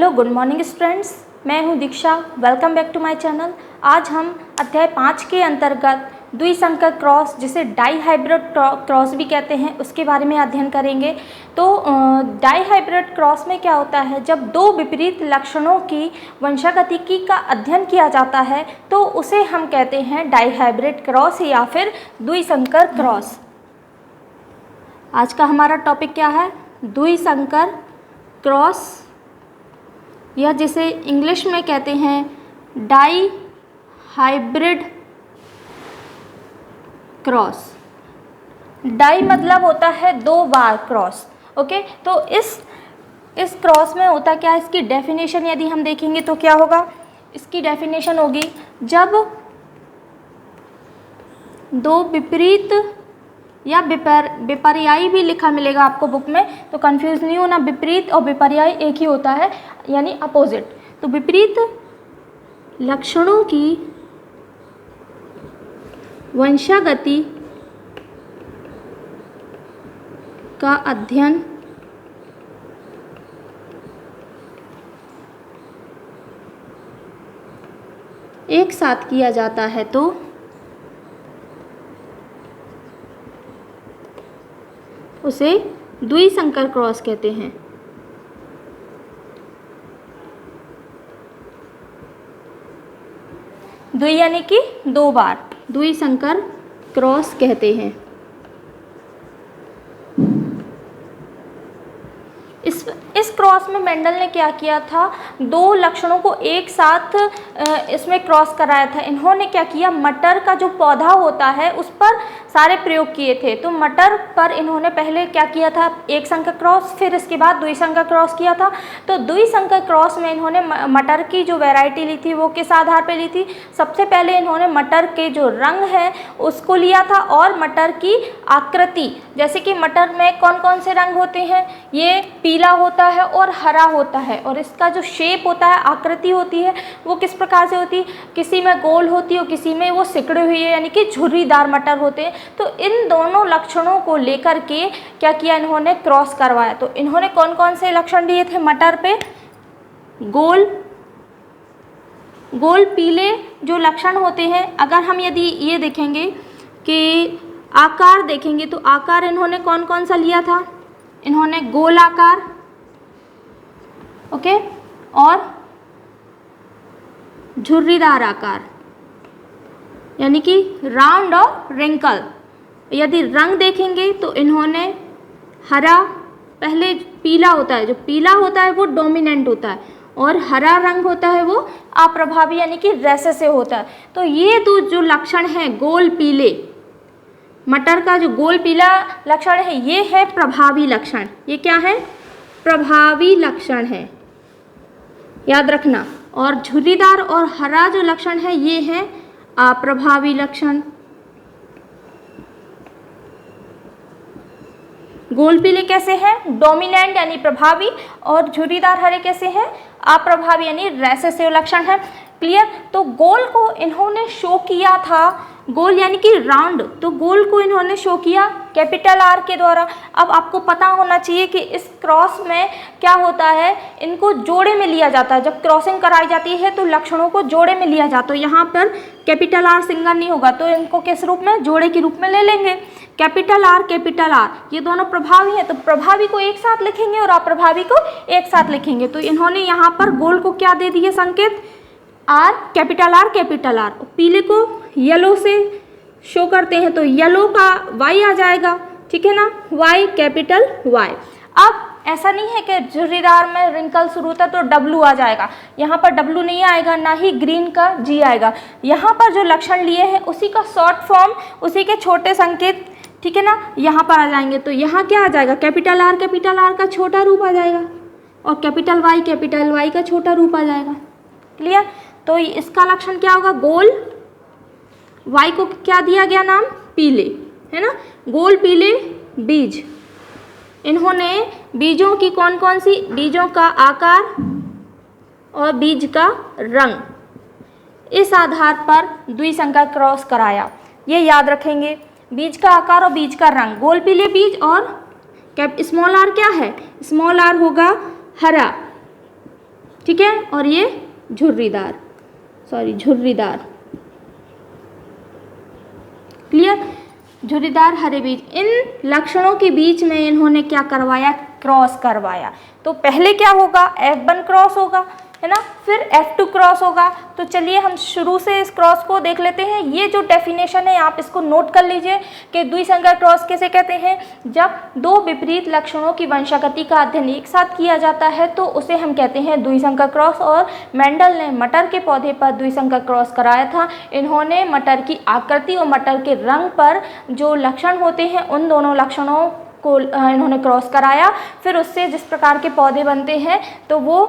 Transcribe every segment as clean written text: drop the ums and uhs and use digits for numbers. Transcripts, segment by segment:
Hello, good morning students. मैं हूं Diksha. Welcome back to my channel. आज हम अध्याय 5 के अंतर्गत द्विसंकर क्रॉस, जिसे डाई हाइब्रिड क्रॉस भी कहते हैं, उसके बारे में अध्ययन करेंगे। तो डाई हाइब्रिड क्रॉस में क्या होता है, जब दो विपरीत लक्षणों की वंशागतिकी का अध्ययन किया जाता है तो उसे हम कहते हैं डाई हाइब्रिड क्रॉस या फिर द्विसंकर क्रॉस। आज का हमारा टॉपिक क्या है? द्विसंकर क्रॉस, या जिसे इंग्लिश में कहते हैं डाई हाइब्रिड क्रॉस। डाई मतलब होता है दो बार क्रॉस। ओके, तो इस क्रॉस में होता क्या है, इसकी डेफिनेशन यदि हम देखेंगे तो क्या होगा? इसकी डेफिनेशन होगी, जब दो विपरीत या विपर्यायी भी लिखा मिलेगा आपको बुक में, तो कंफ्यूज नहीं होना। विपरीत और विपर्यायी एक ही होता है, यानी अपोजिट। तो विपरीत लक्षणों की वंशागति का अध्ययन एक साथ किया जाता है तो उसे द्विसंकर क्रॉस कहते हैं। द्वि यानी कि दो बार, द्विसंकर क्रॉस कहते हैं। इस क्रॉस में मेंडल ने क्या किया था, दो लक्षणों को एक साथ इसमें क्रॉस कराया था। इन्होंने क्या किया, मटर का जो पौधा होता है उस पर सारे प्रयोग किए थे। तो मटर पर इन्होंने पहले क्या किया था, एक संकर क्रॉस, फिर इसके बाद द्विसंकर क्रॉस किया था। तो द्विसंकर क्रॉस में इन्होंने मटर की जो वैरायटी ली थी वो किस आधार पर ली थी? सबसे पहले इन्होंने मटर के जो रंग है उसको लिया था, और मटर की आकृति, जैसे कि मटर में कौन कौन से रंग होते हैं, ये पीला होता है और हरा होता है, और इसका जो शेप होता है, आकृति होती है, वो किस प्रकार से होती है, किसी में गोल होती है और किसी में वो सिकड़े हुई है, यानी कि झुर्रीदार मटर होते हैं। तो इन दोनों लक्षणों को लेकर के क्या किया, इन्होंने क्रॉस करवाया। तो इन्होंने कौन कौन से लक्षण लिए थे मटर पे? गोल पीले जो लक्षण होते हैं। अगर हम यदि ये देखेंगे कि आकार देखेंगे तो आकार इन्होंने कौन कौन सा लिया था? इन्होंने गोल आकार, ओके, और झुर्रीदार आकार, यानी कि राउंड और रिंकल। यदि रंग देखेंगे तो इन्होंने हरा, पहले पीला होता है, जो पीला होता है वो डोमिनेंट होता है, और हरा रंग होता है वो अप्रभावी, यानी कि रेसेसिव होता है। तो ये दो जो लक्षण हैं, गोल पीले, मटर का जो गोल पीला लक्षण है ये है प्रभावी लक्षण। ये क्या है? प्रभावी लक्षण है, याद रखना। और झुर्रीदार और हरा जो लक्षण है ये है अप्रभावी लक्षण। गोल पीले कैसे हैं? डोमिनेंट यानी प्रभावी, और झुर्रीदार हरे कैसे हैं? अप्रभावी यानी रेसेसिव लक्षण है। क्लियर? तो गोल को इन्होंने शो किया था, गोल यानी कि राउंड, तो गोल को इन्होंने शो किया कैपिटल आर के द्वारा। अब आपको पता होना चाहिए कि इस क्रॉस में क्या होता है, इनको जोड़े में लिया जाता है। जब क्रॉसिंग कराई जाती है तो लक्षणों को जोड़े में लिया जाता है। यहाँ पर कैपिटल आर सिंगल नहीं होगा, तो इनको किस रूप में? जोड़े के रूप में ले लेंगे। कैपिटल आर ये दोनों प्रभावी हैं, तो प्रभावी को एक साथ लिखेंगे और अप्रभावी को एक साथ लिखेंगे। तो इन्होंने यहाँ पर गोल को क्या दे दिए संकेत? R, capital R. पीले को येलो से शो करते हैं, तो येलो का वाई आ जाएगा, ठीक है ना, वाई, कैपिटल वाई। अब ऐसा नहीं है कि झुर्रीदार में रिंकल शुरू होता है तो डब्लू आ जाएगा, यहाँ पर डब्लू नहीं आएगा, ना ही ग्रीन का जी आएगा। यहाँ पर जो लक्षण लिए हैं उसी का शॉर्ट फॉर्म, उसी के छोटे संकेत, ठीक है ना, यहाँ पर आ जाएंगे। तो यहाँ क्या आ जाएगा? कैपिटल आर का छोटा रूप आ जाएगा, और कैपिटल वाई का छोटा रूप आ जाएगा। क्लियर? तो इसका लक्षण क्या होगा? गोल, वाई को क्या दिया गया नाम? पीले, है ना, गोल पीले बीज। इन्होंने बीजों की कौन कौन सी, बीजों का आकार और बीज का रंग, इस आधार पर द्विसंकर क्रॉस कराया। ये याद रखेंगे, बीज का आकार और बीज का रंग, गोल पीले बीज, और स्मॉल आर क्या है? स्मॉल आर होगा हरा, ठीक है, और ये झुर्रीदार, झुर्रीदार। क्लियर? झुर्रीदार हरे बीज। इन लक्षणों के बीच में इन्होंने क्या करवाया? क्रॉस करवाया। तो पहले क्या होगा? F1 क्रॉस होगा, है ना, फिर F2 क्रॉस होगा। तो चलिए हम शुरू से इस क्रॉस को देख लेते हैं। ये जो डेफिनेशन है आप इसको नोट कर लीजिए कि द्विसंकर क्रॉस किसे कहते हैं? जब दो विपरीत लक्षणों की वंशागति का अध्ययन एक साथ किया जाता है तो उसे हम कहते हैं द्विसंकर क्रॉस। और मेंडल ने मटर के पौधे पर द्विसंकर क्रॉस कराया था। इन्होंने मटर की आकृति और मटर के रंग पर जो लक्षण होते हैं उन दोनों लक्षणों को इन्होंने क्रॉस कराया। फिर उससे जिस प्रकार के पौधे बनते हैं तो वो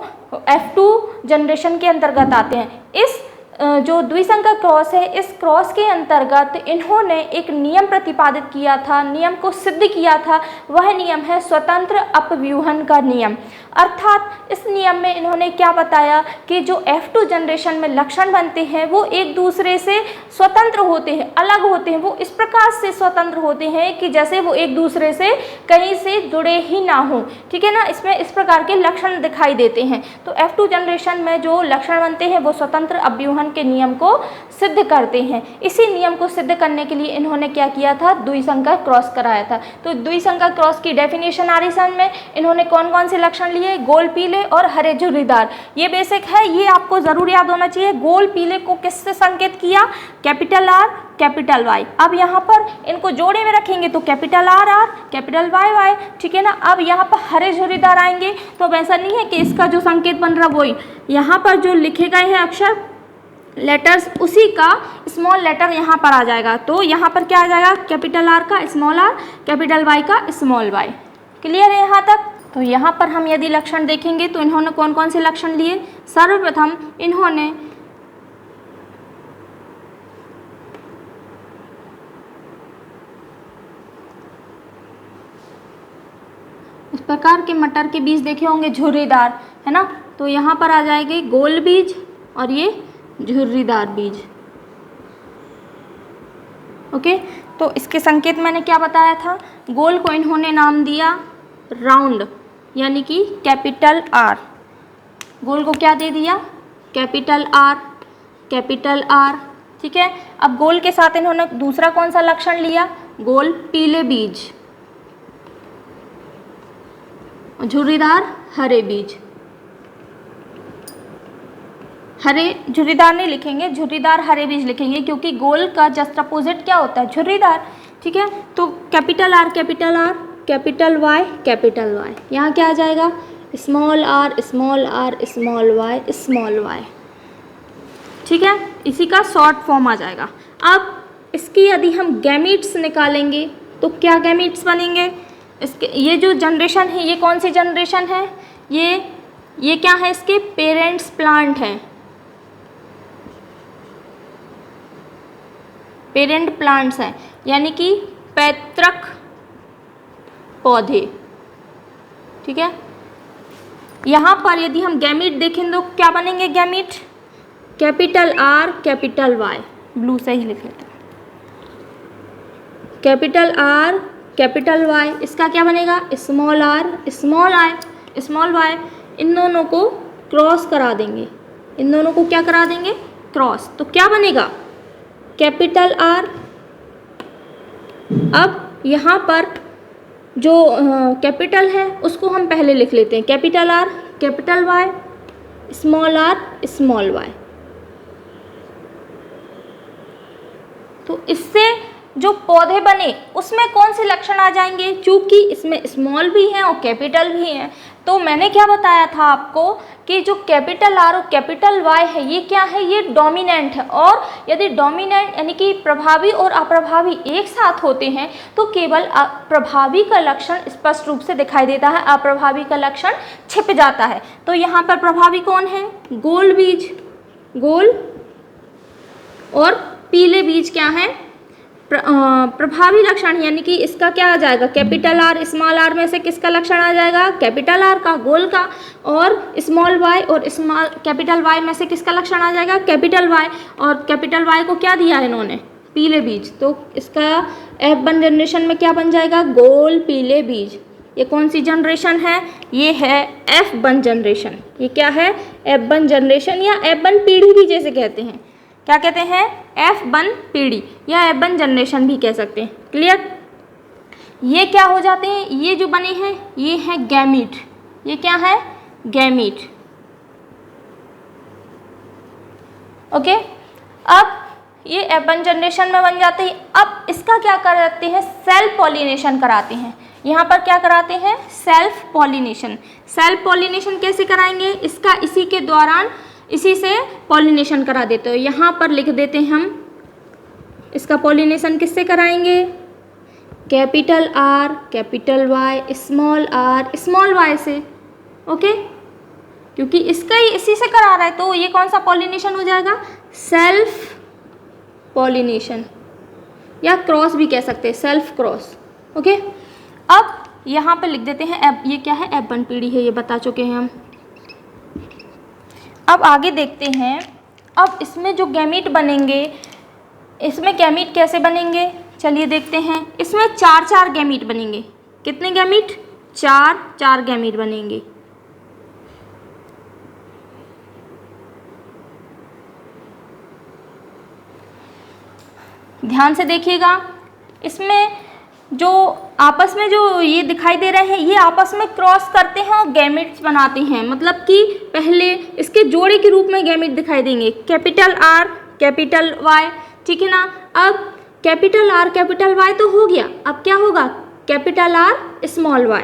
F2 जनरेशन के अंतर्गत आते हैं। इस जो द्विसंकर क्रॉस है, इस क्रॉस के अंतर्गत इन्होंने एक नियम प्रतिपादित किया था, नियम को सिद्ध किया था। वह नियम है स्वतंत्र अपव्यूहन का नियम। अर्थात इस नियम में इन्होंने क्या बताया कि जो F2 जनरेशन में लक्षण बनते हैं वो एक दूसरे से स्वतंत्र होते हैं, अलग होते हैं। वो इस प्रकार से स्वतंत्र होते हैं कि जैसे वो एक दूसरे से कहीं से जुड़े ही ना हो, ठीक है ना। इसमें इस प्रकार के लक्षण दिखाई देते हैं। तो F2 जनरेशन में जो लक्षण बनते हैं वो स्वतंत्र अपव्यूहन के नियम को सिद्ध करते हैं। इसी नियम को सिद्ध करने के लिए इन्होंने क्या किया था? द्विसंकर क्रॉस कराया था। तो द्विसंकर क्रॉस की डेफिनेशन आ रही सन में इन्होंने कौन कौन से लक्षण लिए? गोल पीले और हरे झुर्रीदार। ये बेसिक है, ये आपको जरूर याद होना चाहिए। गोल पीले को किससे संकेत किया? Capital R capital Y। अब यहाँ पर इनको जोड़े में रखेंगे तो capital R R capital Y Y, ठीक है ना। अब यहाँ पर हरे झुर्रीदार आएंगे तो अब ऐसा नहीं है कि इसका जो संकेत बन रहा वही, यहाँ पर जो लिखे गए हैं अक्षर लेटर्स उसी का स्मॉल लेटर यहाँ पर आ जाएगा। तो यहाँ पर क्या आ जाएगा? कैपिटल R का स्मॉल r, कैपिटल Y का स्मॉल y। क्लियर है यहाँ तक? तो यहाँ पर हम यदि लक्षण देखेंगे तो इन्होंने कौन कौन से लक्षण लिए? सर्वप्रथम इन्होंने इस प्रकार के मटर के बीज देखे होंगे झुर्रीदार, है ना। तो यहाँ पर आ जाएंगे गोल बीज और ये झुर्रीदार बीज। ओके, तो इसके संकेत मैंने क्या बताया था? गोल को इन्होंने नाम दिया राउंड, यानी कि कैपिटल R। गोल को क्या दे दिया? कैपिटल R, कैपिटल R, ठीक है। अब गोल के साथ इन्होंने दूसरा कौन सा लक्षण लिया? गोल पीले बीज, झुर्रीदार हरे बीज। हरे झुर्रीदार नहीं लिखेंगे, झुर्रीदार हरे बीज लिखेंगे, क्योंकि गोल का जस्ट अपोजिट क्या होता है? झुर्रीदार, ठीक है। तो capital R capital R, capital Y capital Y। यहाँ क्या आ जाएगा? Small r small r small y small y, ठीक है। इसी का शॉर्ट फॉर्म आ जाएगा। अब इसकी यदि हम गैमीट्स निकालेंगे तो क्या गैमीट्स बनेंगे? इसके ये जो जनरेशन है ये कौन सी जनरेशन है? ये क्या है? इसके पेरेंट्स प्लांट हैं, पेरेंट प्लांट्स हैं, यानी कि पैतृक पौधे, ठीक है। यहाँ पर यदि हम गैमीट देखें तो क्या बनेंगे gamete? Capital R capital Y, blue से ही लिख लेते हैं, कैपिटल R कैपिटल Y। इसका क्या बनेगा? Small r small I small y। इन दोनों को क्रॉस करा देंगे, इन दोनों को क्या करा देंगे? क्रॉस। तो क्या बनेगा? Capital R। अब यहाँ पर जो कैपिटल है उसको हम पहले लिख लेते हैं, capital R capital Y small r small y। तो इससे जो पौधे बने उसमें कौन से लक्षण आ जाएंगे? चूंकि इसमें स्मॉल भी हैं और कैपिटल भी हैं, तो मैंने क्या बताया था आपको कि जो कैपिटल R और कैपिटल Y है ये क्या है? ये डोमिनेंट है। और यदि डोमिनेंट यानी कि प्रभावी और अप्रभावी एक साथ होते हैं तो केवल प्रभावी का लक्षण स्पष्ट रूप से दिखाई देता है, अप्रभावी का लक्षण छिप जाता है। तो यहाँ पर प्रभावी कौन है? गोल बीज, गोल, और पीले बीज क्या है? प्रभावी लक्षण, यानी कि इसका क्या आ जाएगा? कैपिटल R स्मॉल r में से किसका लक्षण आ जाएगा? कैपिटल R का, गोल का। और स्मॉल y और स्मॉल कैपिटल Y में से किसका लक्षण आ जाएगा? Capital Y। और कैपिटल Y को क्या दिया है इन्होंने? पीले बीज। तो इसका F1 जनरेशन में क्या बन जाएगा? गोल पीले बीज। ये कौन सी जनरेशन है? ये है F1 जनरेशन। ये क्या है? F1 जनरेशन या F1 पीढ़ी भी जैसे कहते हैं। क्या कहते हैं? F1 पीढ़ी या F1 जनरेशन भी कह सकते हैं। क्लियर? ये क्या हो जाते हैं? ये जो बने हैं ये है गैमीट। ये क्या है? गैमीट। ओके, अब ये F1 जनरेशन में बन जाते हैं। अब इसका क्या कराते हैं? सेल्फ पॉलिनेशन कराते हैं। यहाँ पर क्या कराते हैं? Self pollination. सेल्फ पॉलिनेशन कैसे कराएंगे? इसका इसी के दौरान इसी से पॉलिनेशन करा देते हो। यहाँ पर लिख देते हैं हम इसका पॉलिनेशन किससे कराएंगे? Capital R, capital Y, small y से। ओके, क्योंकि इसका ही इसी से करा रहा है तो ये कौन सा पॉलिनेशन हो जाएगा? सेल्फ पॉलिनेशन या क्रॉस भी कह सकते हैं, सेल्फ क्रॉस। ओके, अब यहाँ पे लिख देते हैं ये क्या है? F1 पीढ़ी है, ये बता चुके हैं हम। अब आगे देखते हैं। अब इसमें जो गैमीट बनेंगे, इसमें गैमीट कैसे बनेंगे? चलिए देखते हैं। इसमें 4 गैमीट बनेंगे। कितने गैमीट? 4 गैमीट बनेंगे। ध्यान से देखिएगा। इसमें जो आपस में जो ये दिखाई दे रहे हैं ये आपस में क्रॉस करते हैं और गैमीट्स बनाते हैं। मतलब कि पहले इसके जोड़े के रूप में गैमीट दिखाई देंगे। कैपिटल R, कैपिटल Y, ठीक है ना। अब कैपिटल R, कैपिटल Y तो हो गया। अब क्या होगा? Capital R, small y,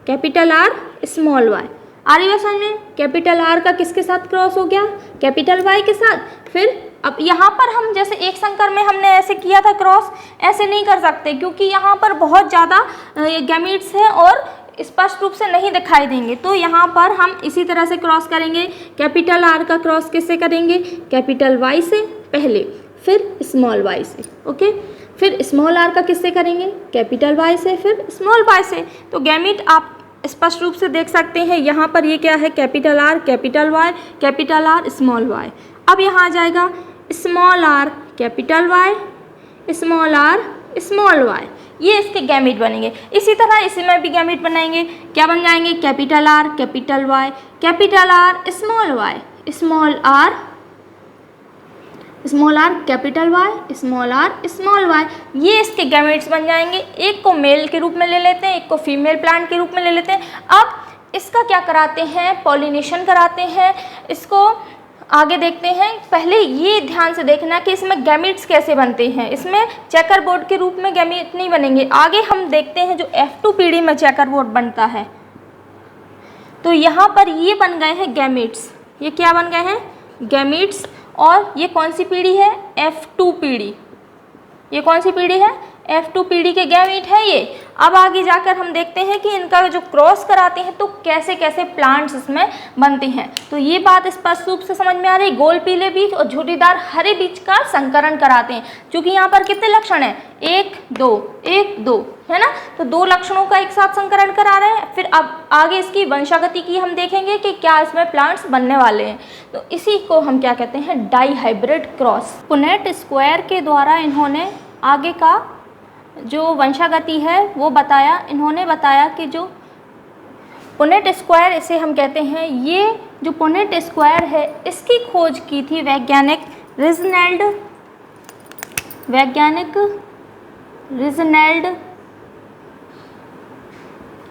capital R, small y। आ रही है समझ में? कैपिटल R का किसके साथ क्रॉस हो गया? कैपिटल Y के साथ। फिर अब यहाँ पर हम जैसे एक संकर में हमने ऐसे किया था क्रॉस, ऐसे नहीं कर सकते क्योंकि यहाँ पर बहुत ज़्यादा गैमीट्स हैं और स्पष्ट रूप से नहीं दिखाई देंगे। तो यहाँ पर हम इसी तरह से क्रॉस करेंगे। कैपिटल R का क्रॉस किससे करेंगे? कैपिटल Y से पहले, फिर स्मॉल y से। ओके, फिर स्मॉल r का किससे करेंगे? कैपिटल Y से, फिर स्मॉल y से। तो गैमीट आप स्पष्ट रूप से देख सकते हैं। यहाँ पर ये क्या है? Capital R, capital Y, capital R, small y। अब यहाँ आ जाएगा small r, capital Y, small r, small y। ये इसके गैमीट बनेंगे। इसी तरह इसमें भी गैमीट बनाएंगे। क्या बन जाएंगे? Capital R, capital Y, capital R, small y, small r, small r, capital Y, small r, small y। ये इसके गैमेट्स बन जाएंगे। एक को मेल के रूप में ले लेते हैं, एक को फीमेल प्लांट के रूप में ले लेते हैं। अब इसका क्या कराते हैं? पॉलिनेशन कराते हैं। इसको आगे देखते हैं। पहले ये ध्यान से देखना कि इसमें गैमेट्स कैसे बनते हैं। इसमें चेकर बोर्ड के रूप में गैमेट नहीं बनेंगे। आगे हम देखते हैं जो F2 पीढ़ी में चेकर बोर्ड बनता है। तो यहाँ पर ये बन गए हैं गैमेट्स। ये क्या बन गए हैं? गैमेट्स। और ये कौन सी पीढ़ी है? F2 पीढ़ी। ये कौन सी पीढ़ी है? F2 पीढ़ी के गैमीट है ये। अब आगे जाकर हम देखते हैं कि इनका जो क्रॉस कराते हैं तो कैसे कैसे प्लांट्स इसमें बनते हैं। तो ये बात स्पष्ट रूप से समझ में आ रही। गोल पीले बीज और झुर्रीदार हरे बीज का संकरण कराते हैं। क्योंकि यहाँ पर कितने लक्षण हैं? 1 2 1 2 है ना। तो 2 लक्षणों का एक साथ संकरण करा रहे हैं। फिर अब आगे इसकी वंशागति की हम देखेंगे कि क्या इसमें प्लांट्स बनने वाले हैं। तो इसी को हम क्या कहते हैं? Dihybrid cross. Punnett square के द्वारा इन्होंने आगे का जो वंशागति है वो बताया। इन्होंने बताया कि जो पुनेट स्क्वायर इसे हम कहते हैं, ये जो पुनेट स्क्वायर है इसकी खोज की थी वैज्ञानिक रिजनैल्ड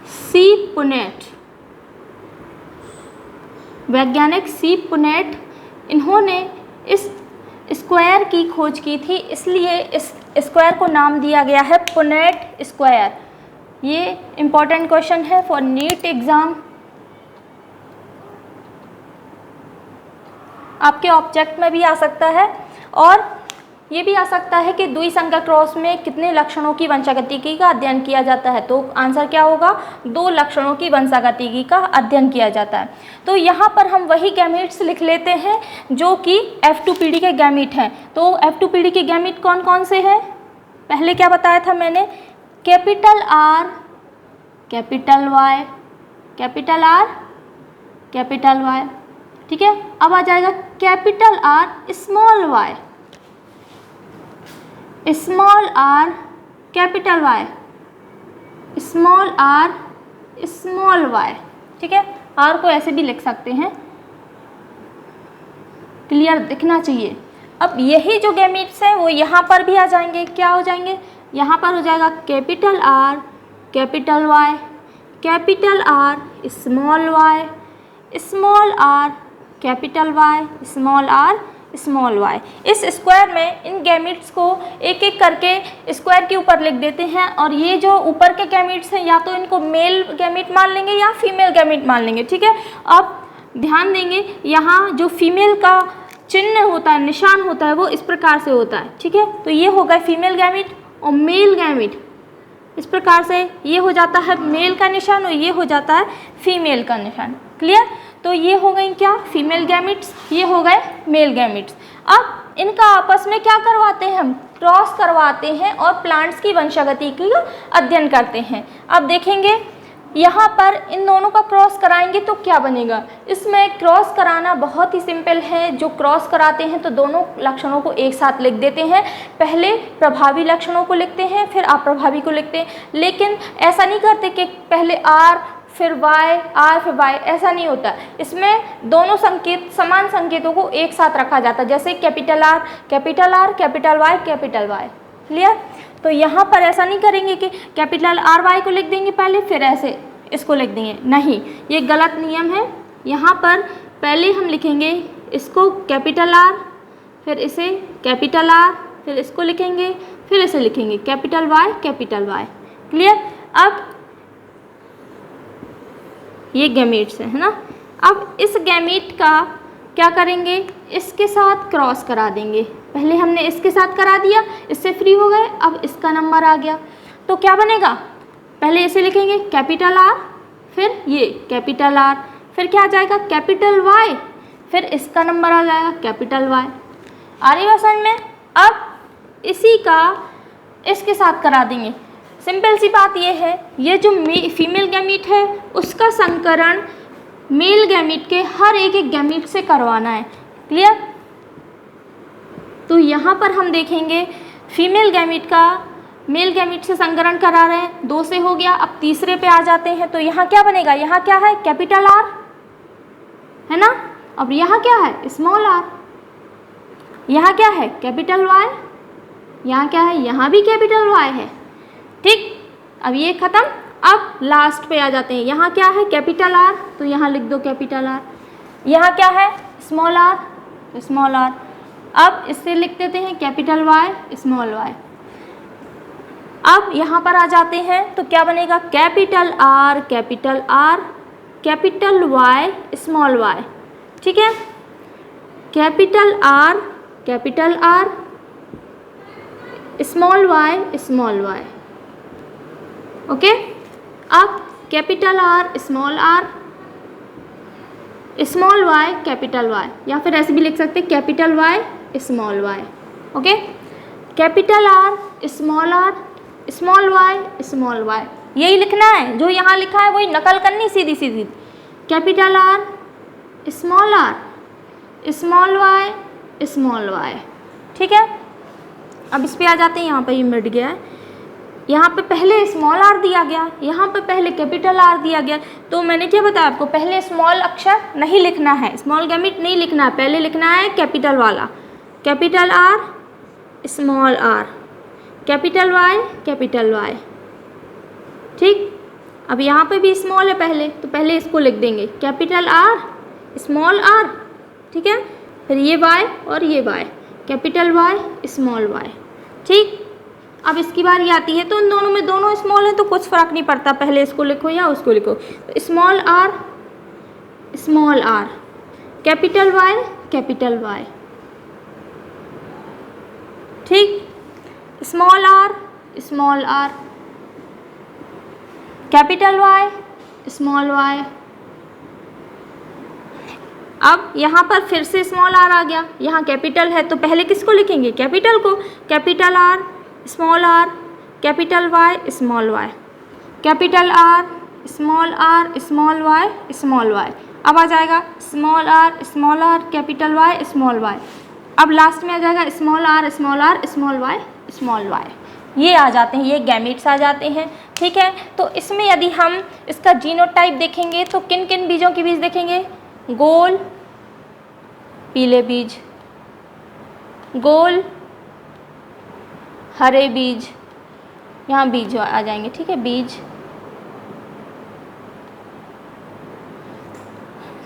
सी पुनेट। वैज्ञानिक सी पुनेट इन्होंने इस स्क्वायर की खोज की थी, इसलिए इस स्क्वायर को नाम दिया गया है पुनेट स्क्वायर। ये इंपॉर्टेंट क्वेश्चन है फॉर नीट एग्जाम। आपके ऑब्जेक्ट में भी आ सकता है और ये भी आ सकता है कि द्विसंकर क्रॉस में कितने लक्षणों की वंशागतिकी का अध्ययन किया जाता है। तो आंसर क्या होगा? 2 लक्षणों की वंशागतिकी का अध्ययन किया जाता है। तो यहाँ पर हम वही गैमीट्स लिख लेते हैं जो कि F2 पीढ़ी के गैमीट हैं। तो F2 पीढ़ी के गैमीट कौन कौन से हैं? पहले क्या बताया था मैंने? Capital R, capital Y, capital R, capital Y। ठीक है। अब आ जाएगा capital R, small y, small r, capital Y, small r, small Y, ठीक है। आर को ऐसे भी लिख सकते हैं, क्लियर दिखना चाहिए। अब यही जो गैमीट्स हैं वो यहाँ पर भी आ जाएंगे, क्या हो जाएंगे, यहाँ पर हो जाएगा capital R capital Y, capital R small Y, small R capital Y, small R small Y. इस स्क्वायर में इन गैमीट्स को एक एक करके स्क्वायर के ऊपर लिख देते हैं, और ये जो ऊपर के गैमीट्स हैं या तो इनको मेल गैमीट मान लेंगे या फीमेल गैमीट मान लेंगे, ठीक है। अब ध्यान देंगे यहाँ जो फीमेल का चिन्ह होता है, निशान होता है, वो इस प्रकार से होता है, ठीक है। तो ये हो गया फीमेल गैमीट, और मेल गैमीट इस प्रकार से ये हो जाता है मेल का निशान और ये हो जाता है फीमेल का निशान, क्लियर। तो ये हो गई क्या, फीमेल गैमीट्स, ये हो गए मेल गैमीट्स। अब इनका आपस में क्या करवाते हैं हम, क्रॉस करवाते हैं और प्लांट्स की वंशागति का अध्ययन करते हैं। अब देखेंगे यहाँ पर इन दोनों का क्रॉस कराएंगे तो क्या बनेगा। इसमें क्रॉस कराना बहुत ही सिंपल है। जो क्रॉस कराते हैं तो दोनों लक्षणों को एक साथ लिख देते हैं, पहले प्रभावी लक्षणों को लिखते हैं फिर अप्रभावी को लिखते हैं, लेकिन ऐसा नहीं करते कि पहले आर फिर वाई, आर फिर वाई, ऐसा नहीं होता। इसमें दोनों संकेत, समान संकेतों को एक साथ रखा जाता है, जैसे capital R capital R, capital Y, clear. तो यहाँ पर ऐसा नहीं करेंगे कि कैपिटल आर वाई को लिख देंगे पहले फिर ऐसे इसको लिख देंगे, नहीं, ये गलत नियम है। यहाँ पर पहले हम लिखेंगे इसको कैपिटल आर, फिर इसे कैपिटल आर, फिर इसको लिखेंगे, फिर इसे लिखेंगे कैपिटल वाई, क्लियर। अब ये गैमीट्स है ना। अब इस गैमीट का क्या करेंगे, इसके साथ क्रॉस करा देंगे। पहले हमने इसके साथ करा दिया, इससे फ्री हो गए, अब इसका नंबर आ गया तो क्या बनेगा, पहले इसे लिखेंगे कैपिटल आर, फिर ये कैपिटल आर, फिर क्या आ जाएगा कैपिटल वाई, फिर इसका नंबर आ जाएगा कैपिटल वाई। आ रही बात समझ में। अब इसी का इसके साथ करा देंगे। सिंपल सी बात ये है, ये जो फीमेल गैमीट है उसका संकरण मेल गैमीट के हर एक गैमीट से करवाना है, क्लियर। तो यहाँ पर हम देखेंगे फीमेल गैमीट का मेल गैमीट से संकरण करा रहे हैं, 2 से हो गया। अब तीसरे पे आ जाते हैं तो यहाँ क्या बनेगा, यहाँ क्या है कैपिटल आर है ना। अब यहाँ क्या है स्मॉल आर, यहाँ क्या है कैपिटल वाई, यहाँ क्या है, यहाँ भी कैपिटल वाई है, ठीक। अब ये खत्म। अब लास्ट पे आ जाते हैं, यहाँ क्या है कैपिटल आर, तो यहाँ लिख दो कैपिटल आर, यहाँ क्या है स्मॉल आर, तो स्मॉल आर। अब इससे लिख देते हैं कैपिटल वाई, स्मॉल वाई। अब यहाँ पर आ जाते हैं तो क्या बनेगा capital R, capital Y, small Y, ठीक है। Capital R, small Y, okay. अब capital R, small Y, capital Y, या फिर ऐसे भी लिख सकते हैं capital Y, small Y, okay. Capital R, small Y, यही लिखना है, जो यहाँ लिखा है वही नकल करनी सीधी सीधी। कैपिटल आर, स्मॉल वाई, ठीक है। अब इस पे आ जाते हैं, यहाँ पर ये मिट गया है, यहाँ पे पहले स्मॉल आर दिया गया, यहाँ पे पहले कैपिटल आर दिया गया। तो मैंने क्या बताया आपको, पहले स्मॉल अक्षर नहीं लिखना है, स्मॉल गैमीट नहीं लिखना है, पहले लिखना है कैपिटल वाला, capital R, small R, capital Y, ठीक। अब यहाँ पे भी स्मॉल है पहले, तो पहले इसको लिख देंगे कैपिटल आर, स्मॉल आर, ठीक है। फिर ये वाई और ये Y, capital Y, small Y, ठीक। अब इसकी बारी आती है तो इन दोनों में दोनों स्मॉल है तो कुछ फ़र्क नहीं पड़ता, पहले इसको लिखो या उसको लिखो। तो स्मॉल आर, कैपिटल वाई, ठीक। Small R, capital Y, small Y. अब यहाँ पर फिर से स्मॉल आर आ गया, यहाँ कैपिटल है तो पहले किसको लिखेंगे कैपिटल को, capital R, capital Y, small Y, capital R, small Y. अब आ जाएगा small R, capital Y, small Y. अब लास्ट में आ जाएगा स्मॉल आर, स्मॉल वाई। ये आ जाते हैं, ये गैमीट्स आ जाते हैं। ठीक है। तो इसमें यदि हम इसका जीनोटाइप देखेंगे तो किन किन बीजों के बीज देखेंगे? गोल पीले बीज, गोल हरे बीज, यहाँ बीज आ जाएंगे, ठीक है, बीज,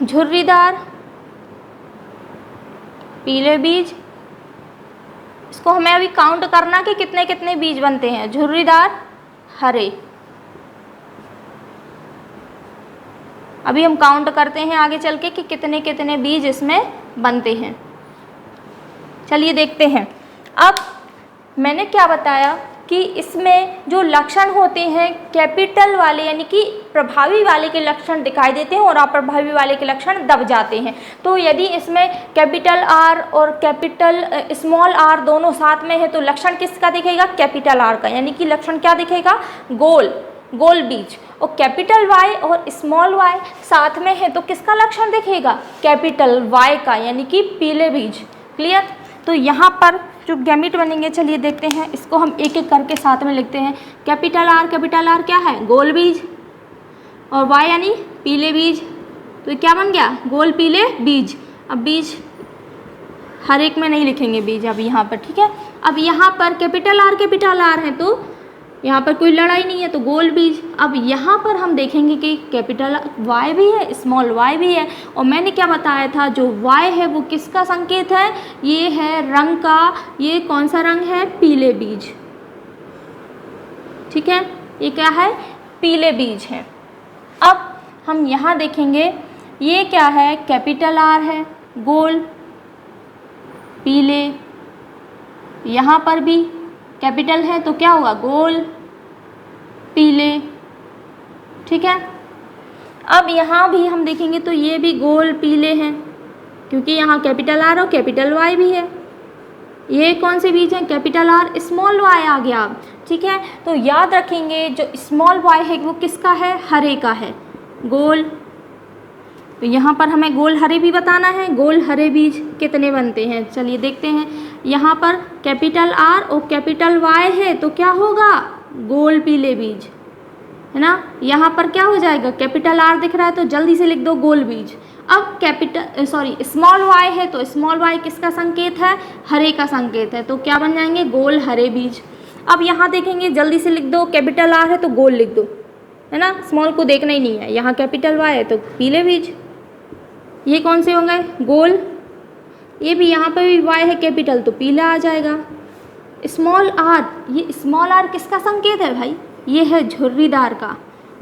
झुर्रीदार पीले बीज। इसको हमें अभी काउंट करना कि कितने कितने बीज बनते हैं। झुर्रीदार हरे, अभी हम काउंट करते हैं आगे चल के कि कितने कितने बीज इसमें बनते हैं। चलिए देखते हैं। अब मैंने क्या बताया कि इसमें जो लक्षण होते हैं कैपिटल वाले यानी कि प्रभावी वाले के लक्षण दिखाई देते हैं और अप्रभावी वाले के लक्षण दब जाते हैं। तो यदि इसमें कैपिटल आर और कैपिटल स्मॉल आर दोनों साथ में है तो लक्षण किसका दिखेगा? कैपिटल आर का, यानी कि लक्षण क्या दिखेगा? गोल, गोल बीज। और कैपिटल वाई और स्मॉल वाई साथ में है तो किसका लक्षण दिखेगा? कैपिटल वाई का, यानी कि पीले बीज। क्लियर? तो यहाँ पर जो गैमीट बनेंगे, चलिए देखते हैं, इसको हम एक एक करके साथ में लिखते हैं। कैपिटल आर क्या है? गोल बीज, और वाई यानी पीले बीज, तो ये क्या बन गया? गोल पीले बीज। अब बीज हर एक में नहीं लिखेंगे बीज अब यहाँ पर, ठीक है। अब यहाँ पर कैपिटल आर है तो यहाँ पर कोई लड़ाई नहीं है, तो गोल बीज। अब यहाँ पर हम देखेंगे कि कैपिटल वाई भी है, स्मॉल वाई भी है, और मैंने क्या बताया था, जो वाई है वो किसका संकेत है? ये है रंग का, ये कौन सा रंग है? पीले बीज, ठीक है, ये क्या है? पीले बीज है। अब हम यहाँ देखेंगे ये क्या है? कैपिटल आर है, गोल पीले, यहाँ पर भी कैपिटल है तो क्या होगा? गोल पीले, ठीक है। अब यहाँ भी हम देखेंगे तो ये भी गोल पीले हैं, क्योंकि यहाँ कैपिटल आर और कैपिटल वाई भी है। ये कौन से बीज हैं? कैपिटल आर स्मॉल वाई आ गया, ठीक है। तो याद रखेंगे जो स्मॉल वाई है वो किसका है? हरे का है, गोल। तो यहाँ पर हमें गोल हरे भी बताना है। गोल हरे बीज कितने बनते हैं? चलिए देखते हैं। यहाँ पर कैपिटल आर और कैपिटल वाई है तो क्या होगा? गोल पीले बीज, है ना। यहाँ पर क्या हो जाएगा? कैपिटल आर दिख रहा है तो जल्दी से लिख दो गोल बीज। अब स्मॉल वाई है तो स्मॉल वाई किसका संकेत है? हरे का संकेत है, तो क्या बन जाएंगे? गोल हरे बीज। अब यहाँ देखेंगे, जल्दी से लिख दो, कैपिटल आर है तो गोल लिख दो, है ना, स्मॉल को देखना ही नहीं है। यहाँ कैपिटल वाई है तो पीले बीज। ये कौन से होंगे? गोल। ये भी यहाँ पर भी वाई है कैपिटल तो पीला आ जाएगा। स्मॉल आर, ये स्मॉल आर किसका संकेत है भाई? ये है झुर्रीदार का।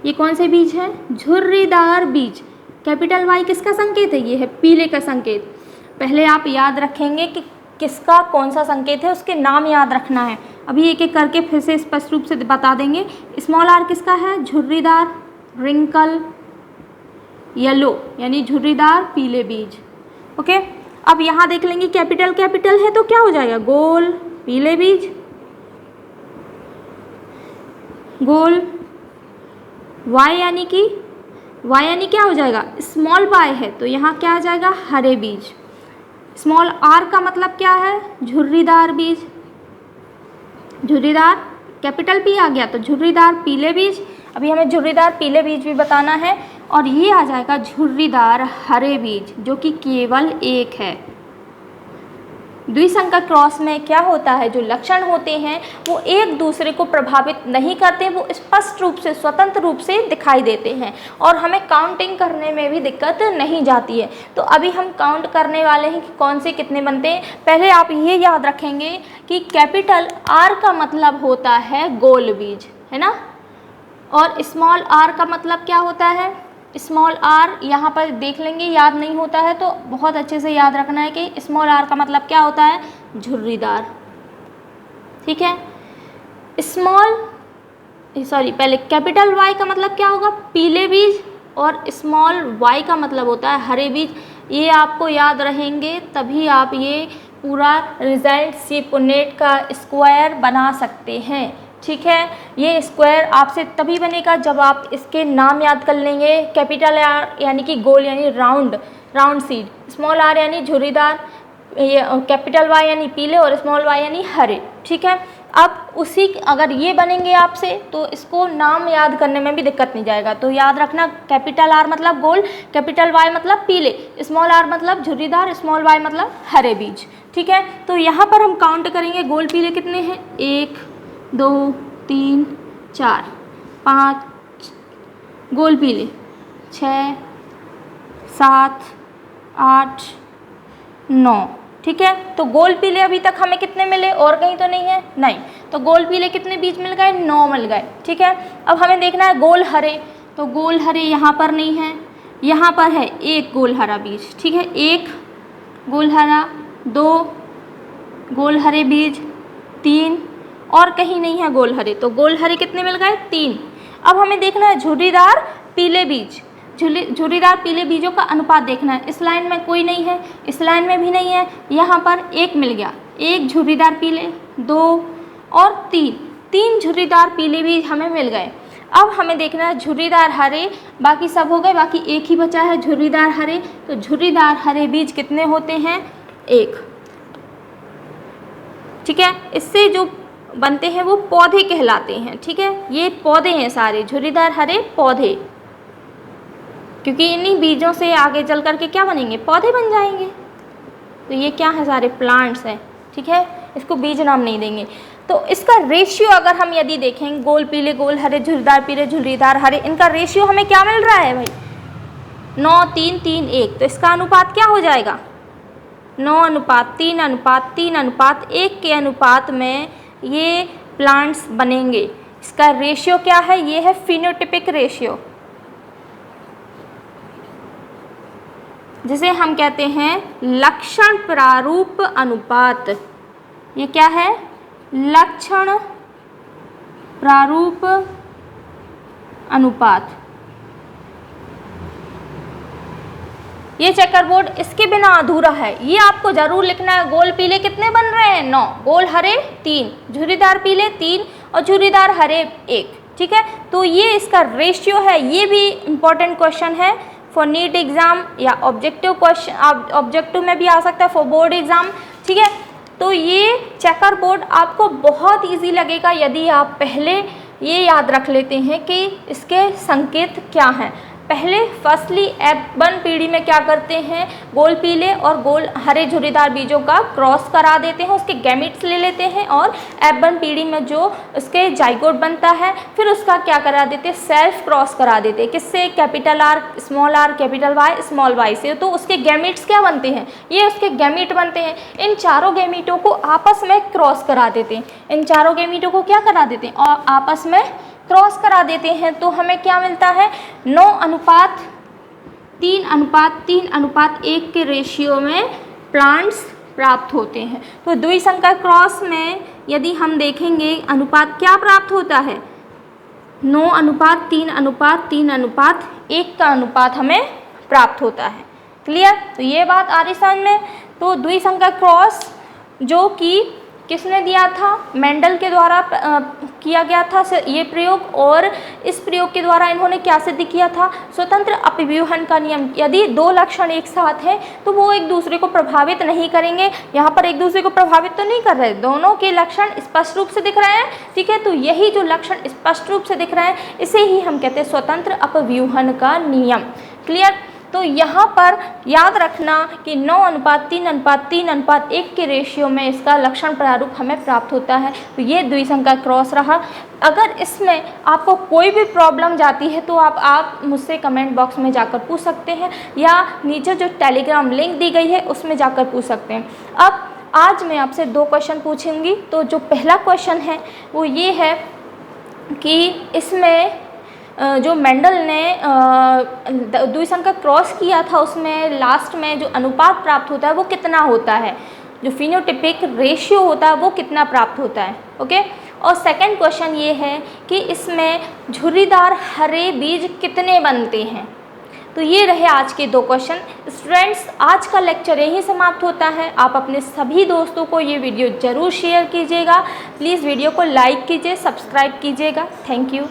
ये कौन से बीज है? झुर्रीदार बीज। कैपिटल वाई किसका संकेत है? ये है पीले का संकेत। पहले आप याद रखेंगे कि किसका कौन सा संकेत है, उसके नाम याद रखना है। अभी एक एक करके फिर से स्पष्ट रूप से बता देंगे। स्मॉल आर किसका है? झुर्रीदार, रिंकल, येलो यानी झुर्रीदार पीले बीज। ओके, अब यहाँ देख लेंगे कैपिटल है तो क्या हो जाएगा? गोल पीले बीज, गोल। वाई यानी क्या हो जाएगा? स्मॉल वाई है तो यहाँ क्या आ जाएगा? हरे बीज। स्मॉल आर का मतलब क्या है? झुर्रीदार बीज, झुर्रीदार। कैपिटल पी आ गया तो झुर्रीदार पीले बीज। अभी हमें झुर्रीदार पीले बीज भी बताना है, और ये आ जाएगा झुर्रीदार हरे बीज, जो कि केवल एक है। द्विसंकर क्रॉस में क्या होता है? जो लक्षण होते हैं वो एक दूसरे को प्रभावित नहीं करते, वो स्पष्ट रूप से स्वतंत्र रूप से दिखाई देते हैं और हमें काउंटिंग करने में भी दिक्कत नहीं जाती है। तो अभी हम काउंट करने वाले हैं कि कौन से कितने बनते हैं। पहले आप ये याद रखेंगे कि कैपिटल आर का मतलब होता है गोल बीज, है ना, और स्मॉल आर का मतलब क्या होता है? स्मॉल आर यहाँ पर देख लेंगे, याद नहीं होता है तो बहुत अच्छे से याद रखना है कि स्मॉल आर का मतलब क्या होता है? झुर्रीदार, ठीक है। पहले कैपिटल वाई का मतलब क्या होगा? पीले बीज, और स्मॉल वाई का मतलब होता है हरे बीज। ये आपको याद रहेंगे तभी आप ये पूरा रिजल्ट C-नेट का स्क्वायर बना सकते हैं, ठीक है। ये स्क्वायर आपसे तभी बनेगा जब आप इसके नाम याद कर लेंगे। कैपिटल आर यानी कि गोल यानी राउंड सीड, स्मॉल आर यानी झुर्रीदार, ये कैपिटल वाई यानी पीले, और स्मॉल वाई यानी हरे, ठीक है। अब उसी अगर ये बनेंगे आपसे तो इसको नाम याद करने में भी दिक्कत नहीं जाएगा। तो याद रखना, कैपिटल R मतलब गोल, कैपिटल Y मतलब पीले, स्मॉल r मतलब झुर्रीदार, स्मॉल y मतलब हरे बीज। ठीक है, तो यहाँ पर हम काउंट करेंगे गोल पीले कितने हैं, 1 2 3 4 5 गोल पीले, 6 7 8 9। ठीक है, तो गोल पीले अभी तक हमें कितने मिले, और कहीं तो नहीं है, नहीं, तो गोल पीले कितने बीज मिल गए, 9 मिल गए। ठीक है, अब हमें देखना है गोल हरे, तो गोल हरे यहाँ पर नहीं है, यहाँ पर है एक गोल हरा बीज। ठीक है, एक गोल हरा, 2 गोल हरे बीज, 3 और कहीं नहीं है गोल हरे, तो गोल हरे कितने मिल गए, 3। अब हमें देखना है झुर्रीदार पीले बीज, झुर्रीदार पीले बीजों का अनुपात देखना है। इस लाइन में कोई नहीं है, इस लाइन में भी नहीं है, यहाँ पर एक मिल गया, एक झुर्रीदार पीले, 2 और 3 झुर्रीदार पीले बीज हमें मिल गए। अब हमें देखना है झुर्रीदार हरे, बाकी सब हो गए, बाकी एक ही बचा है झुर्रीदार हरे। तो झुर्रीदार हरे बीज कितने होते हैं, 1। ठीक है, इससे जो बनते हैं वो पौधे कहलाते हैं। ठीक है, ये पौधे हैं सारे, झुर्रीदार हरे पौधे, क्योंकि इन्हीं बीजों से आगे चल कर के क्या बनेंगे, पौधे बन जाएंगे। तो ये क्या है, सारे प्लांट्स हैं। ठीक है, इसको बीज नाम नहीं देंगे। तो इसका रेशियो अगर हम यदि देखें, गोल पीले, गोल हरे, झुर्रीदार पीले, झुर्रीदार हरे, इनका रेशियो हमें क्या मिल रहा है भाई, 9 3 3 1। तो इसका अनुपात क्या हो जाएगा, 9:3:3:1 के अनुपात में ये प्लांट्स बनेंगे। इसका रेशियो क्या है, ये है फिनोटिपिक रेशियो, जिसे हम कहते हैं लक्षण प्रारूप अनुपात। ये क्या है, लक्षण प्रारूप अनुपात। ये चेकर बोर्ड इसके बिना अधूरा है, ये आपको जरूर लिखना है। गोल पीले कितने बन रहे हैं, 9, गोल हरे 3, झुर्रीदार पीले 3 और झुर्रीदार हरे 1। ठीक है, तो ये इसका रेशियो है। ये भी इम्पोर्टेंट क्वेश्चन है फॉर नीट एग्जाम या ऑब्जेक्टिव क्वेश्चन, ऑब्जेक्टिव में भी आ सकता है फॉर बोर्ड एग्जाम। ठीक है, तो ये चेकर बोर्ड आपको बहुत इजी लगेगा यदि आप पहले ये याद रख लेते हैं कि इसके संकेत क्या हैं। पहले फर्स्टली F1 पीढ़ी में क्या करते हैं, गोल पीले और गोल हरे झुर्रीदार बीजों का क्रॉस करा देते हैं, उसके गैमीट्स ले लेते हैं और F1 पीढ़ी में जो उसके जाइगोट बनता है फिर उसका क्या करा देते हैं, सेल्फ क्रॉस करा देते हैं। किससे, capital R small r capital Y small y से। तो उसके गैमीट्स क्या बनते हैं, ये उसके गैमीट बनते हैं। इन चारों गैमीटों को आपस में क्रॉस करा देते हैं, इन चारों गैमीटों को क्या करा देते हैं, और आपस में क्रॉस करा देते हैं। तो हमें क्या मिलता है, 9:3:3:1 के रेशियो में प्लांट्स प्राप्त होते हैं। तो द्विसंकर क्रॉस में यदि हम देखेंगे अनुपात क्या प्राप्त होता है, 9:3:3:1 का अनुपात हमें प्राप्त होता है। क्लियर, तो ये बात आ रही समझ में। तो द्विसंकर क्रॉस जो कि किसने दिया था, मेंडल के द्वारा किया गया था ये प्रयोग, और इस प्रयोग के द्वारा इन्होंने क्या सिद्ध किया था, स्वतंत्र अपव्यूहन का नियम। यदि 2 लक्षण एक साथ हैं तो वो एक दूसरे को प्रभावित नहीं करेंगे। यहाँ पर एक दूसरे को प्रभावित तो नहीं कर रहे, दोनों के लक्षण स्पष्ट रूप से दिख रहे हैं। ठीक है, तो यही जो लक्षण स्पष्ट रूप से दिख रहे हैं इसे ही हम कहते हैं स्वतंत्र अपव्यूहन का नियम। क्लियर, तो यहाँ पर याद रखना कि 9:3:3:1 के रेशियो में इसका लक्षण प्रारूप हमें प्राप्त होता है। तो ये द्विसंकर क्रॉस रहा। अगर इसमें आपको कोई भी प्रॉब्लम जाती है तो आप मुझसे कमेंट बॉक्स में जाकर पूछ सकते हैं या नीचे जो टेलीग्राम लिंक दी गई है उसमें जाकर पूछ सकते हैं। अब आज मैं आपसे 2 क्वेश्चन पूछूंगी। तो जो पहला क्वेश्चन है वो ये है कि इसमें जो मेंडल ने द्विसंकर क्रॉस किया था उसमें लास्ट में जो अनुपात प्राप्त होता है वो कितना होता है, जो फिनोटिपिक रेशियो होता है वो कितना प्राप्त होता है। ओके, और सेकंड क्वेश्चन ये है कि इसमें झुर्रीदार हरे बीज कितने बनते हैं। तो ये रहे आज के 2 क्वेश्चन। स्टूडेंट्स, आज का लेक्चर यहीं समाप्त होता है। आप अपने सभी दोस्तों को ये वीडियो ज़रूर शेयर कीजिएगा। प्लीज़ वीडियो को लाइक कीजिए, सब्सक्राइब कीजिएगा। Thank you.